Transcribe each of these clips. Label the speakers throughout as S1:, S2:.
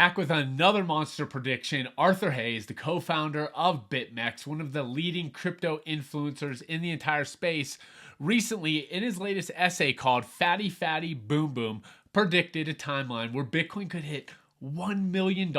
S1: Back with another monster prediction. Arthur Hayes, the co-founder of BitMEX, one of the leading crypto influencers in the entire space, recently in his latest essay called Fatty Fatty Boom Boom, predicted a timeline where Bitcoin could hit $1 million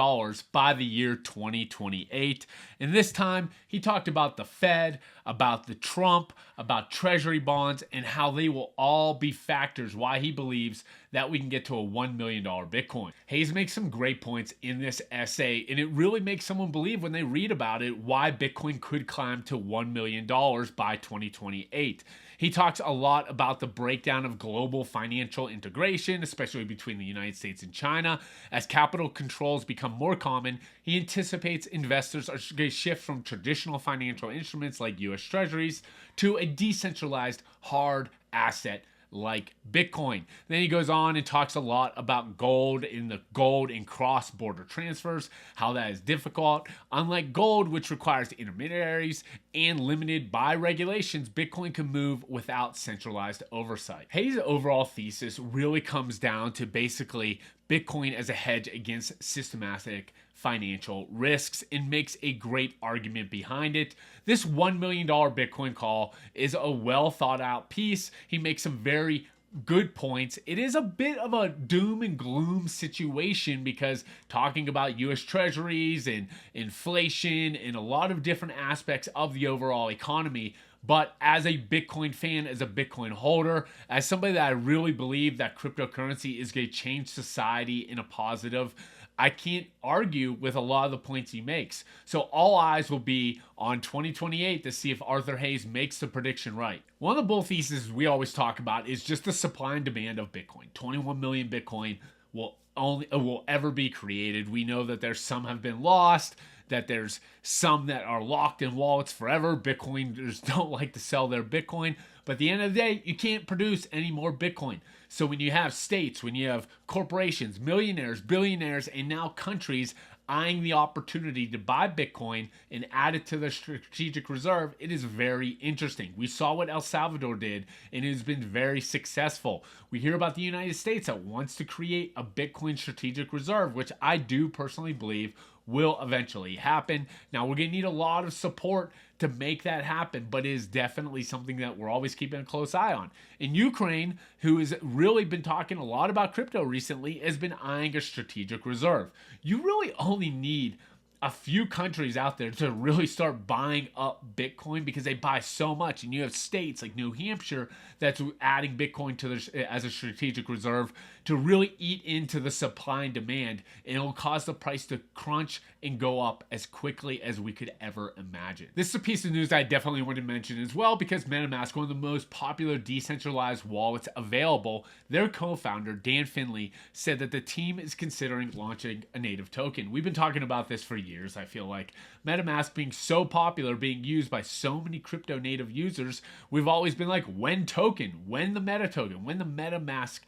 S1: by the year 2028. And this time, he talked about the Fed, about the Trump, about Treasury bonds, and how they will all be factors why he believes that we can get to a $1 million Bitcoin. Hayes makes some great points in this essay, and it really makes someone believe when they read about it why Bitcoin could climb to $1 million by 2028. He talks a lot about the breakdown of global financial integration, especially between the United States and China. As capital controls become more common, he anticipates investors are going to shift from traditional financial instruments like US Treasuries to a decentralized hard asset like Bitcoin. Then he goes on and talks a lot about gold and cross-border transfers, how that is difficult. Unlike gold, which requires intermediaries and limited by regulations, Bitcoin can move without centralized oversight. Hayes' overall thesis really comes down to basically Bitcoin as a hedge against systematic financial risks and makes a great argument behind it. This $1 million Bitcoin call is a well thought out piece. He makes some very good points. It is a bit of a doom and gloom situation because talking about US treasuries and inflation and a lot of different aspects of the overall economy. But as a Bitcoin fan, as a Bitcoin holder, as somebody that I really believe that cryptocurrency is going to change society in a positive, I can't argue with a lot of the points he makes. So all eyes will be on 2028 to see if Arthur Hayes makes the prediction right. One of the bull theses we always talk about is just the supply and demand of Bitcoin. 21 million Bitcoin will ever be created. We know that there's some have been lost, that there's some that are locked in wallets forever. Bitcoiners don't like to sell their Bitcoin. But at the end of the day, you can't produce any more Bitcoin. So when you have states, when you have corporations, millionaires, billionaires, and now countries eyeing the opportunity to buy Bitcoin and add it to their strategic reserve, it is very interesting. We saw what El Salvador did, and it has been very successful. We hear about the United States that wants to create a Bitcoin strategic reserve, which I do personally believe will eventually happen. Now, we're going to need a lot of support to make that happen, but it is definitely something that we're always keeping a close eye on. In Ukraine, who has really been talking a lot about crypto recently, has been eyeing a strategic reserve. You really only need a few countries out there to really start buying up Bitcoin because they buy so much, and you have states like New Hampshire that's adding Bitcoin to their, as a strategic reserve to really eat into the supply and demand, and it'll cause the price to crunch and go up as quickly as we could ever imagine. This is a piece of news I definitely want to mention as well because MetaMask, one of the most popular decentralized wallets available, their co-founder Dan Finley said that the team is considering launching a native token. We've been talking about this for years. I feel like MetaMask being so popular, being used by so many crypto native users, we've always been like, when token, when the meta token, when the MetaMask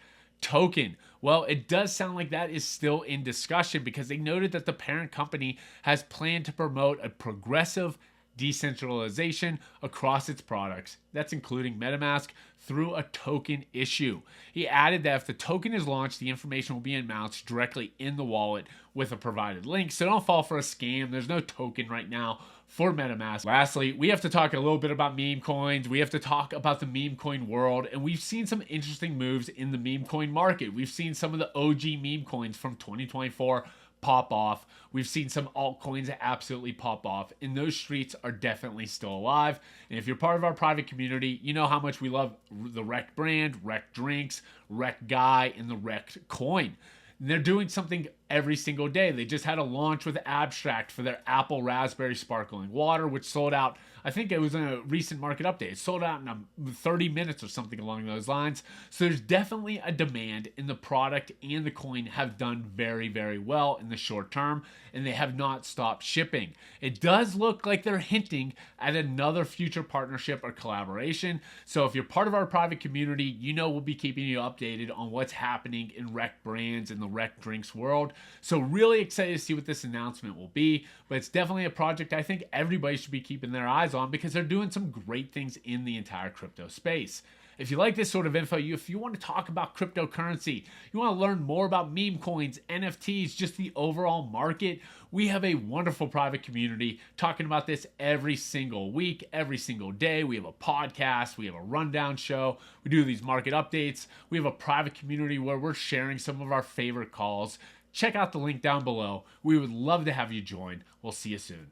S1: token. Well, it does sound like that is still in discussion because they noted that the parent company has planned to promote a progressive decentralization across its products. That's including MetaMask through a token issue. He added that if the token is launched, the information will be announced directly in the wallet with a provided link. So don't fall for a scam. There's no token right now for MetaMask. Lastly, we have to talk a little bit about meme coins. We have to talk about the meme coin world, and we've seen some interesting moves in the meme coin market. We've seen some of the OG meme coins from 2024 pop off. We've seen some altcoins absolutely pop off, and those streets are definitely still alive. And if you're part of our private community, you know how much we love the Rekt brand, Rekt Drinks, Rekt Guy, and the Rekt Coin. And they're doing something every single day. They just had a launch with Abstract for their Apple Raspberry Sparkling Water, which sold out, I think it was in a recent market update. It sold out in 30 minutes or something along those lines. So there's definitely a demand, and the product and the coin have done very, very well in the short term, and they have not stopped shipping. It does look like they're hinting at another future partnership or collaboration. So if you're part of our private community, you know we'll be keeping you updated on what's happening in Rekt brands and the Rekt Drinks world. So really excited to see what this announcement will be, but it's definitely a project I think everybody should be keeping their eyes on because they're doing some great things in the entire crypto space. If you like this sort of info, if you want to talk about cryptocurrency, you want to learn more about meme coins, NFTs, just the overall market, we have a wonderful private community talking about this every single week, every single day. We have a podcast, we have a rundown show, we do these market updates. We have a private community where we're sharing some of our favorite calls. Check out the link down below. We would love to have you join. We'll see you soon.